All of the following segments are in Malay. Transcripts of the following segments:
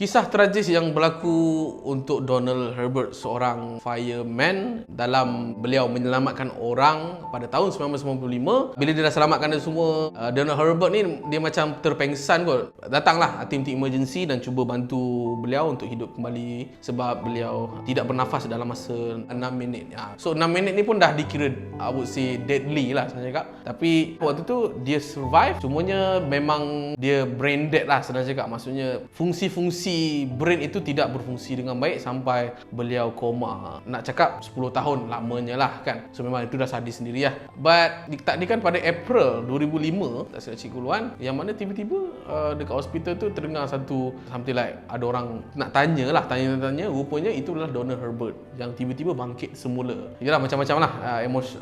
Kisah tragis yang berlaku untuk Donald Herbert, seorang fireman dalam beliau menyelamatkan orang pada tahun 1995. Bila dia dah selamatkan dia semua, Donald Herbert ni dia macam terpengsan kot. Datanglah tim emergency dan cuba bantu beliau untuk hidup kembali sebab beliau tidak bernafas dalam masa 6 minit. So 6 minit ni pun dah dikira I would say deadly lah sebenarnya cakap. Tapi waktu tu dia survive. Cumanya memang dia brain dead lah sebenarnya cakap. Maksudnya fungsi-fungsi brain itu tidak berfungsi dengan baik sampai beliau koma. Nak cakap 10 tahun lamanya lah kan. So memang itu dah sadis sendiri lah. But ditakdirkan pada April 2005, tak silap Cikgu Luan, yang mana tiba-tiba dekat hospital tu terdengar satu something like ada orang nak tanya lah, tanya-tanya, rupanya itu adalah Donald Herbert yang tiba-tiba bangkit semula. Yalah macam-macam lah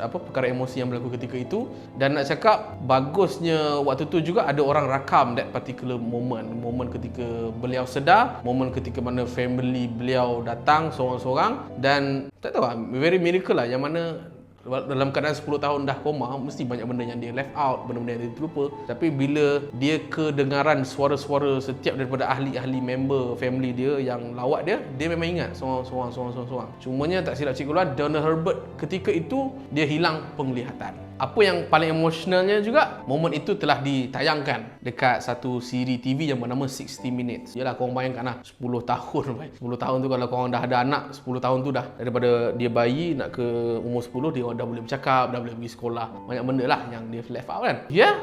perkara emosi yang berlaku ketika itu. Dan nak cakap bagusnya waktu tu juga ada orang rakam that particular moment ketika beliau sedar, momen ketika mana family beliau datang seorang-seorang. Dan tak tahu lah, very miracle lah, yang mana dalam keadaan 10 tahun dah koma, mesti banyak benda yang dia left out, benda-benda yang dia terlupa. Tapi bila dia kedengaran suara-suara setiap daripada ahli-ahli member family dia yang lawat dia memang ingat seorang-seorang. Cumanya tak silap Cikgu Luan, Donald Herbert ketika itu dia hilang penglihatan. Apa yang paling emosionalnya juga, momen itu telah ditayangkan dekat satu siri TV yang bernama 60 Minutes. Yalah, korang bayangkan lah, 10 tahun. 10 tahun tu kalau korang dah ada anak, 10 tahun tu dah daripada dia bayi nak ke umur 10, dia dah boleh bercakap, dah boleh pergi sekolah. Banyak benda lah yang dia left out kan.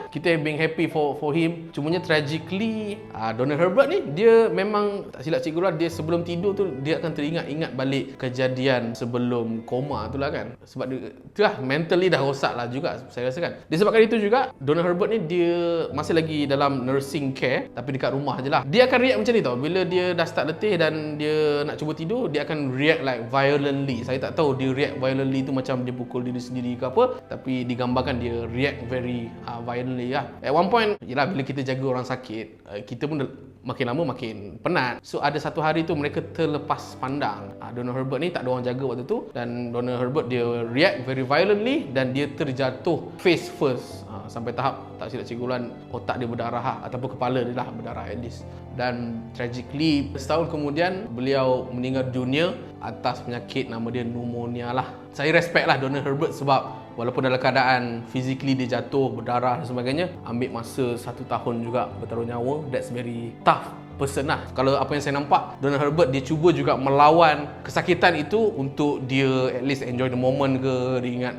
Kita being happy for him. Cumanya tragically, Donald Herbert ni, dia memang tak silap Cikgu Luan, dia sebelum tidur tu dia akan teringat-ingat balik kejadian sebelum koma tu lah kan. Sebab dia, itulah mentally dah rosak lah juga saya rasa kan. Disebabkan itu juga Donald Herbert ni dia masih lagi dalam nursing care, tapi dekat rumah je lah. Dia akan react macam ni tau. Bila dia dah start letih dan dia nak cuba tidur, dia akan react like violently. Saya tak tahu dia react violently tu macam dia pukul diri sendiri ke apa, tapi digambarkan dia react very violently lah. At one point, yelah, bila kita jaga orang sakit, kita pun makin lama makin penat. So ada satu hari tu mereka terlepas pandang. Donald Herbert ni tak ada orang jaga waktu tu, dan Donald Herbert dia react very violently dan dia terjatuh face first. Sampai tahap tak silap Cikgu Luan, otak dia berdarah ataupun kepala dia lah berdarah at least. Dan tragically setahun kemudian beliau meninggal dunia atas penyakit nama dia pneumonia lah. Saya respect lah Donald Herbert sebab walaupun dalam keadaan physically dia jatuh, berdarah dan sebagainya, ambil masa 1 tahun juga bertaruh nyawa. That's very tough person lah. Kalau apa yang saya nampak, Donald Herbert dia cuba juga melawan kesakitan itu untuk dia at least enjoy the moment ke, dia ingat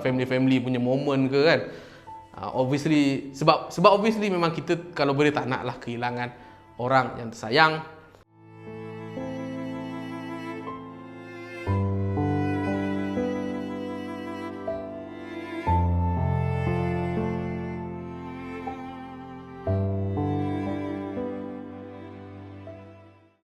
family punya moment ke kan. Obviously sebab obviously memang kita kalau boleh tak nak lah kehilangan orang yang tersayang.